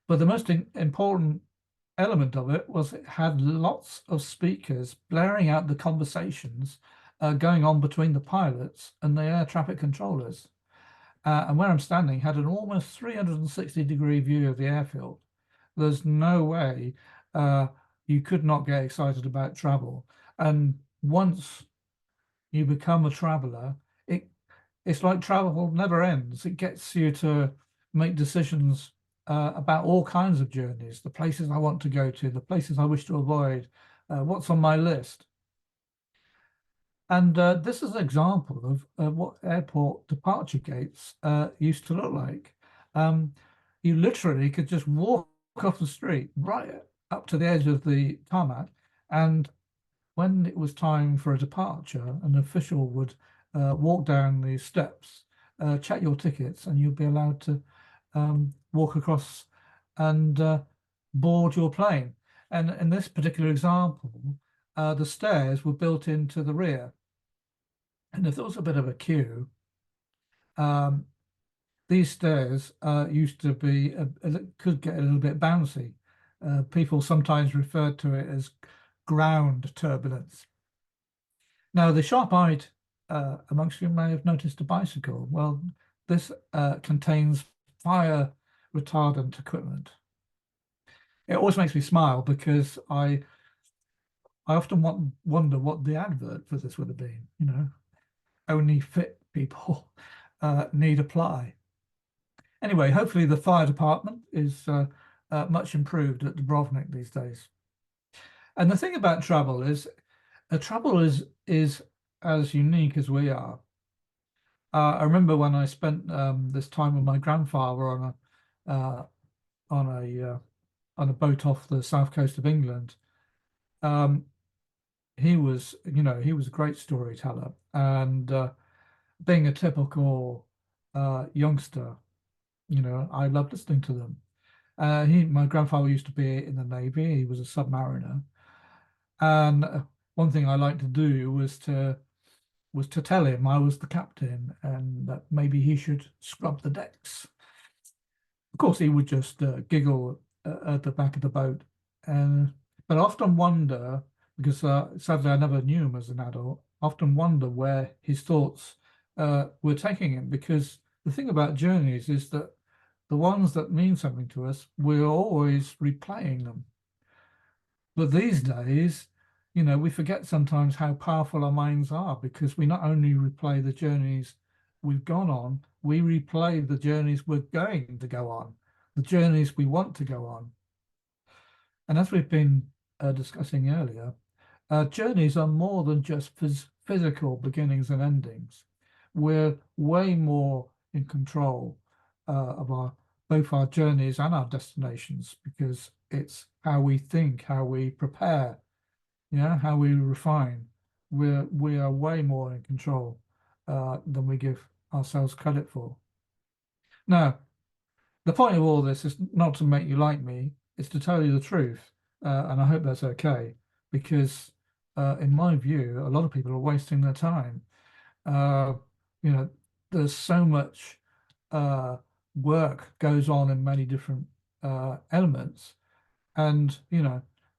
But the most important element of it was it had lots of speakers blaring out the conversations going on between the pilots and the air traffic controllers. And where I'm standing had an almost 360-degree view of the airfield. There's no way you could not get excited about travel. And once you become a traveler, it's like travel never ends. It gets you to make decisions about all kinds of journeys, the places I want to go to, the places I wish to avoid, what's on my list. And this is an example of what airport departure gates used to look like. You literally could just walk off the street right up to the edge of the tarmac, and when it was time for a departure, an official would walk down the steps, check your tickets, and you'd be allowed to walk across and board your plane. And in this particular example, the stairs were built into the rear. And if there was a bit of a queue, these stairs used to be, could get a little bit bouncy. People sometimes referred to it as ground turbulence. Now, the sharp-eyed amongst you may have noticed a bicycle. Well, this contains fire retardant equipment. It always makes me smile because I often wonder what the advert for this would have been, only fit people need apply. Anyway, hopefully the fire department is much improved at Dubrovnik these days. And the thing about travel is as unique as we are. I remember when I spent this time with my grandfather on a boat off the south coast of England. he was, he was a great storyteller, and being a typical youngster, I loved listening to them. My grandfather used to be in the Navy. He was a submariner, and one thing I liked to do was to tell him I was the captain and that maybe he should scrub the decks. Of course, he would just giggle at the back of the boat, and but I often wonder because sadly I never knew him as an adult. Often wonder where his thoughts were taking him, because the thing about journeys is that the ones that mean something to us, we're always replaying them. But these days, we forget sometimes how powerful our minds are, because we not only replay the journeys we've gone on, we replay the journeys we're going to go on, the journeys we want to go on. And as we've been discussing earlier, journeys are more than just physical beginnings and endings. We're way more in control of both our journeys and our destinations, because it's how we think, how we prepare, how we refine. We are way more in control than we give ourselves credit for. Now, the point of all this is not to make you like me, it's to tell you the truth. And I hope that's okay, because in my view, a lot of people are wasting their time. Uh, there's so much work goes on in many different elements. And,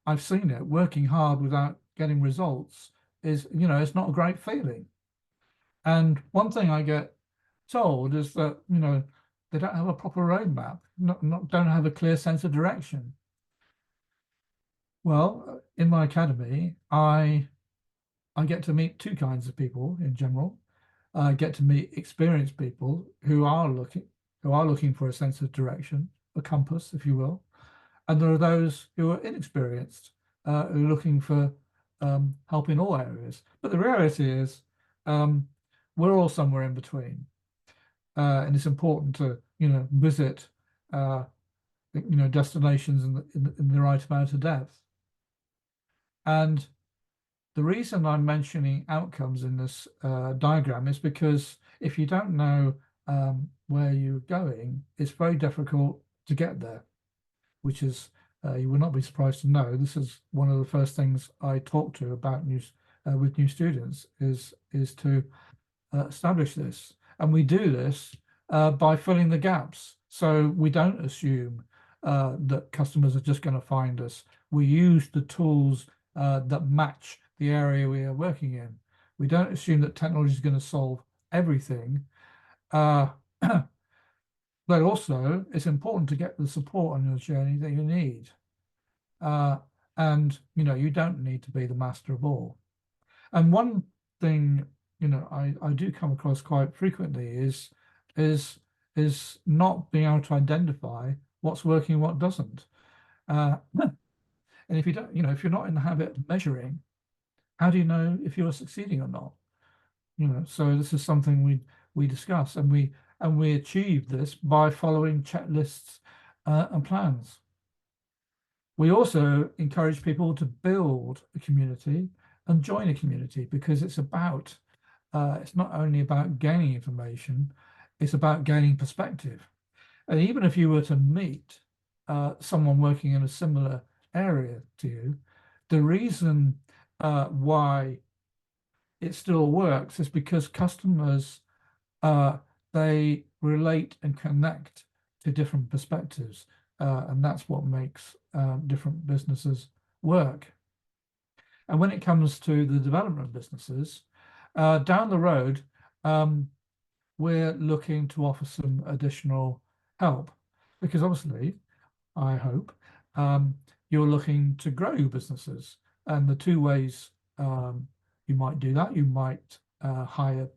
I've seen it. Working hard without getting results is, it's not a great feeling. And one thing I get told is that, they don't have a proper roadmap, don't have a clear sense of direction. Well, in my academy, I get to meet two kinds of people in general. I get to meet experienced people who are looking for a sense of direction, a compass, if you will. And there are those who are inexperienced, who are looking for help in all areas. But the reality is, we're all somewhere in between. And it's important to, visit, destinations in the right amount of depth. And the reason I'm mentioning outcomes in this diagram is because if you don't know where you're going, it's very difficult to get there, which is, you will not be surprised to know, this is one of the first things I talk to about with new students is to establish this. And we do this by filling the gaps. So we don't assume that customers are just going to find us. We use the tools that match the area we are working in. We don't assume that technology is going to solve everything. But also, it's important to get the support on your journey that you need. And, you don't need to be the master of all. And one thing, I do come across quite frequently is not being able to identify what's working and what doesn't. And if you don't, if you're not in the habit of measuring, how do you know if you're succeeding or not? So this is something we discuss, and we achieve this by following checklists and plans. We also encourage people to build a community and join a community, because it's not only about gaining information, it's about gaining perspective. And even if you were to meet someone working in a similar area to you, the reason why it still works is because customers, they relate and connect to different perspectives. And that's what makes different businesses work. And when it comes to the development of businesses, down the road, we're looking to offer some additional help, because obviously, I hope, you're looking to grow your businesses. And the two ways you might do that, you might hire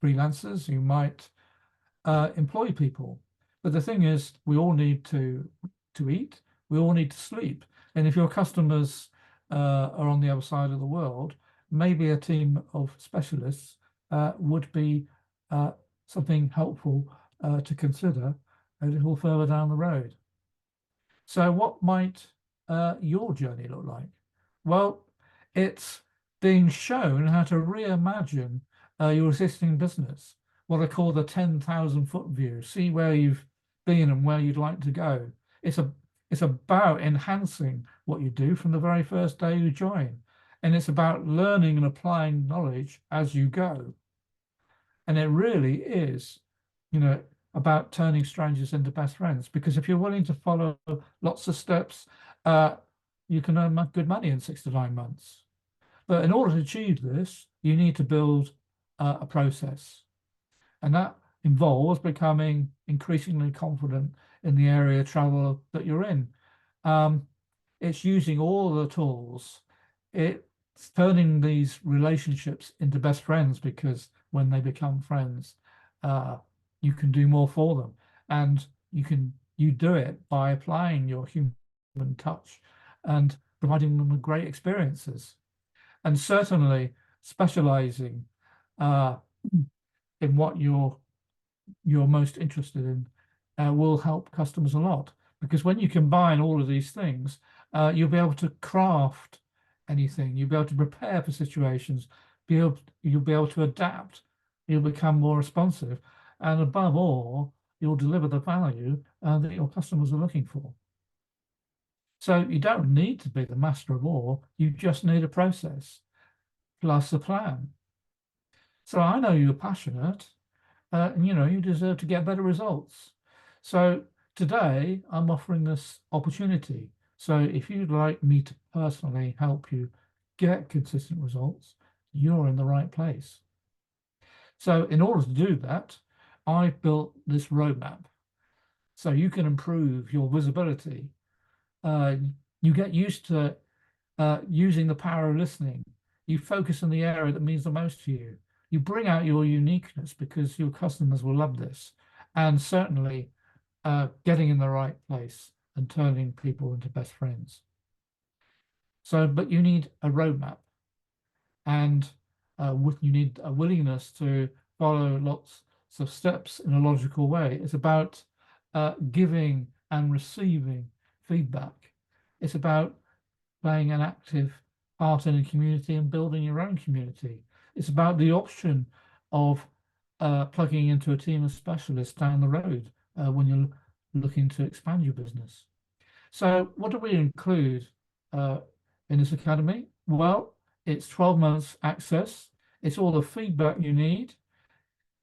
freelancers, you might employ people. But the thing is, we all need to eat, we all need to sleep. And if your customers are on the other side of the world, maybe a team of specialists would be something helpful to consider a little further down the road. So what might your journey look like? Well, it's being shown how to reimagine your existing business, what I call the 10,000-foot view. See where you've been and where you'd like to go. It's a it's about enhancing what you do from the very first day you join. And it's about learning and applying knowledge as you go. And it really is, about turning strangers into best friends. Because if you're willing to follow lots of steps, uh, you can earn good money in 6 to 9 months. But in order to achieve this, you need to build a process. And that involves becoming increasingly confident in the area of travel that you're in. Um, it's using all the tools. It's turning these relationships into best friends, because when they become friends, you can do more for them. And you do it by applying your human touch and providing them with great experiences. And certainly specializing uh, in what you're most interested in will help customers a lot. Because when you combine all of these things, you'll be able to craft anything. You'll be able to prepare for situations. You'll be able to adapt. You'll become more responsive, and above all, you'll deliver the value that your customers are looking for. So you don't need to be the master of all. You just need a process plus a plan. So I know you're passionate, and you deserve to get better results. So today I'm offering this opportunity. So if you'd like me to personally help you get consistent results, you're in the right place. So in order to do that, I've built this roadmap so you can improve your visibility. You get used to using the power of listening. You focus on the area that means the most to you. You bring out your uniqueness, because your customers will love this. And certainly getting in the right place and turning people into best friends. So, but you need a roadmap, and you need a willingness to follow lots of steps in a logical way. It's about giving and receiving feedback. It's about playing an active part in a community and building your own community. It's about the option of plugging into a team of specialists down the road when you're looking to expand your business. So what do we include in this academy? Well, it's 12 months access. It's all the feedback you need.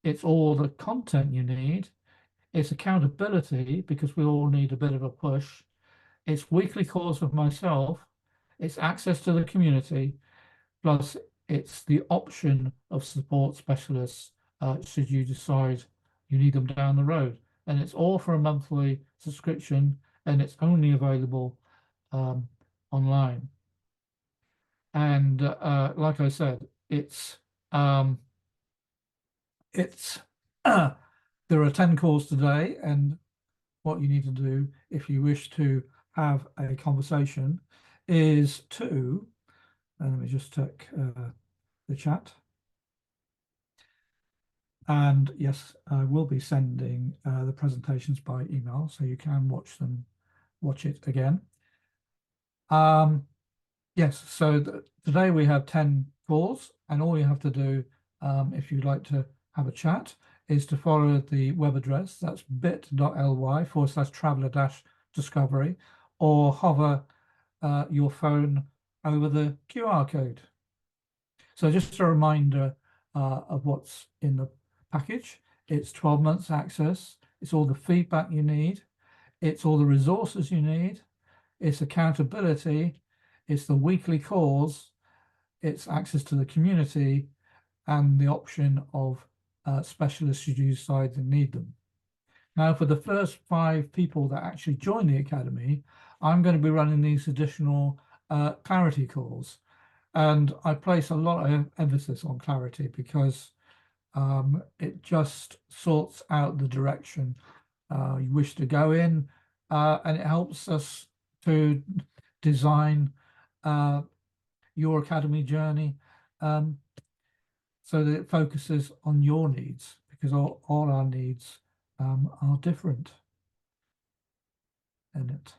It's all the content you need. It's accountability, because we all need a bit of a push. It's weekly calls with myself. It's access to the community, plus it's the option of support specialists should you decide you need them down the road. And it's all for a monthly subscription, and it's only available online. And like I said, it's there are 10 calls today, and what you need to do if you wish to have a conversation is to, and let me just check the chat. And yes, I will be sending the presentations by email, so you can watch it again. Yes, so today we have 10 calls, and all you have to do if you'd like to have a chat is to follow the web address. That's bit.ly/traveler-discovery, or hover your phone over the QR code. So just a reminder of what's in the package. It's 12 months access. It's all the feedback you need. It's all the resources you need. It's accountability. It's the weekly calls. It's access to the community, and the option of specialists should you decide to need them. Now, for the first 5 people that actually join the academy, I'm going to be running these additional clarity calls. And I place a lot of emphasis on clarity, because it just sorts out the direction you wish to go in, and it helps us to design your academy journey so that it focuses on your needs, because all our needs are different in it.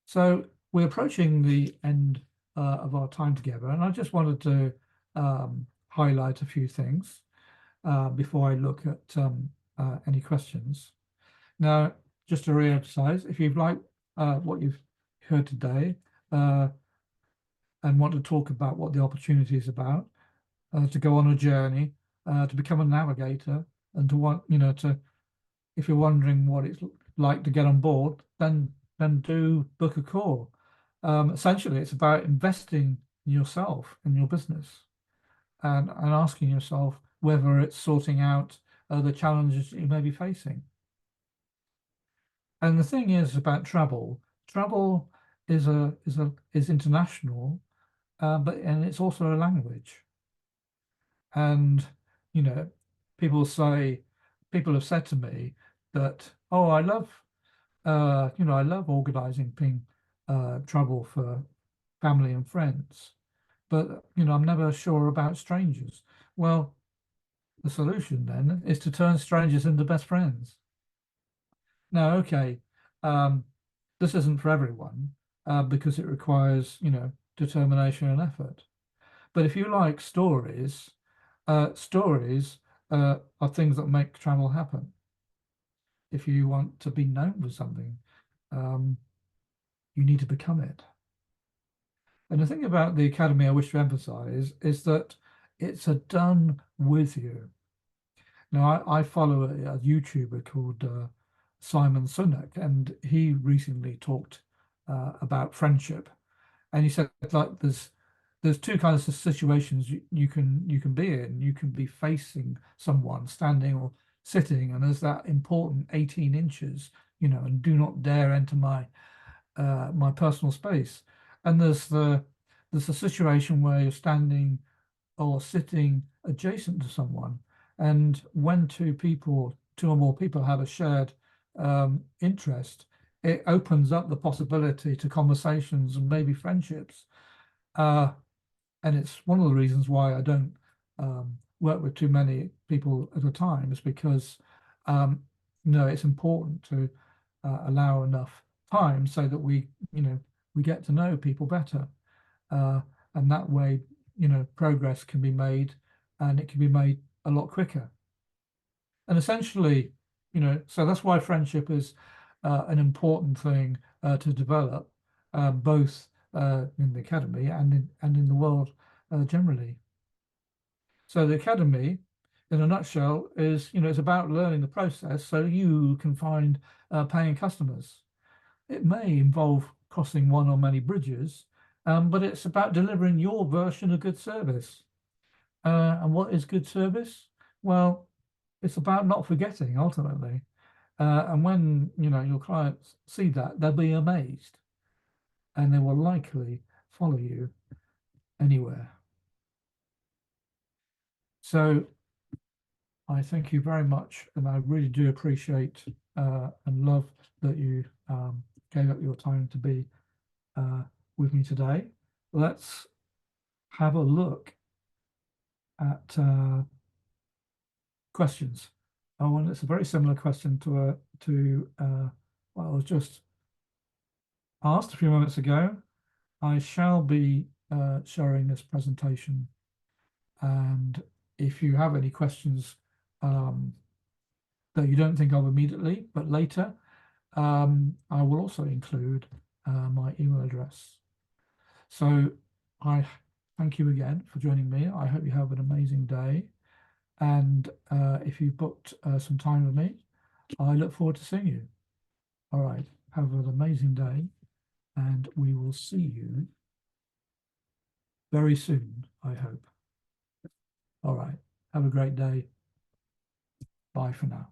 So we're approaching the end of our time together, and I just wanted to highlight a few things before I look at any questions. Now, just to re-emphasize, if you've liked what you've heard today and want to talk about what the opportunity is about, to go on a journey, to become a navigator, and to want, if you're wondering what it's like to get on board, then do book a call. Essentially, it's about investing in yourself and your business, and asking yourself whether it's sorting out the challenges you may be facing. And the thing is about travel. Travel is international, and it's also a language. And people have said to me that, oh, I love organizing travel for family and friends, but I'm never sure about strangers. Well, the solution then is to turn strangers into best friends. Now, okay, this isn't for everyone because it requires, determination and effort. But if you like stories, stories are things that make travel happen. If you want to be known for something, you need to become it. And the thing about the Academy I wish to emphasize is that it's a done with you. Now, I follow a YouTuber called Simon Sinek, and he recently talked about friendship. And he said, like, there's two kinds of situations you can be in. You can be facing someone, standing or sitting, and there's that important 18 inches, and do not dare enter my personal space. And there's the situation where you're standing or sitting adjacent to someone, and when two or more people have a shared interest, it opens up the possibility to conversations and maybe friendships. And it's one of the reasons why I don't work with too many people at a time, is because it's important to allow enough time so that we get to know people better, and that way progress can be made, and it can be made a lot quicker. And essentially, so that's why friendship is an important thing to develop, both in the academy and in the world generally. So the academy, in a nutshell, is it's about learning the process so you can find paying customers. It may involve crossing one or many bridges, but it's about delivering your version of good service. And what is good service? Well, it's about not forgetting ultimately. And when your clients see that, they'll be amazed, and they will likely follow you anywhere. So I thank you very much, and I really do appreciate and love that you gave up your time to be with me today. Let's have a look at questions. Oh, and it's a very similar question to what I was just asked a few moments ago. I shall be sharing this presentation, and if you have any questions that you don't think of immediately, but later, I will also include my email address. So I thank you again for joining me. I hope you have an amazing day. And if you booked some time with me, I look forward to seeing you. All right, have an amazing day, and we will see you very soon, I hope. All right, have a great day. Bye for now.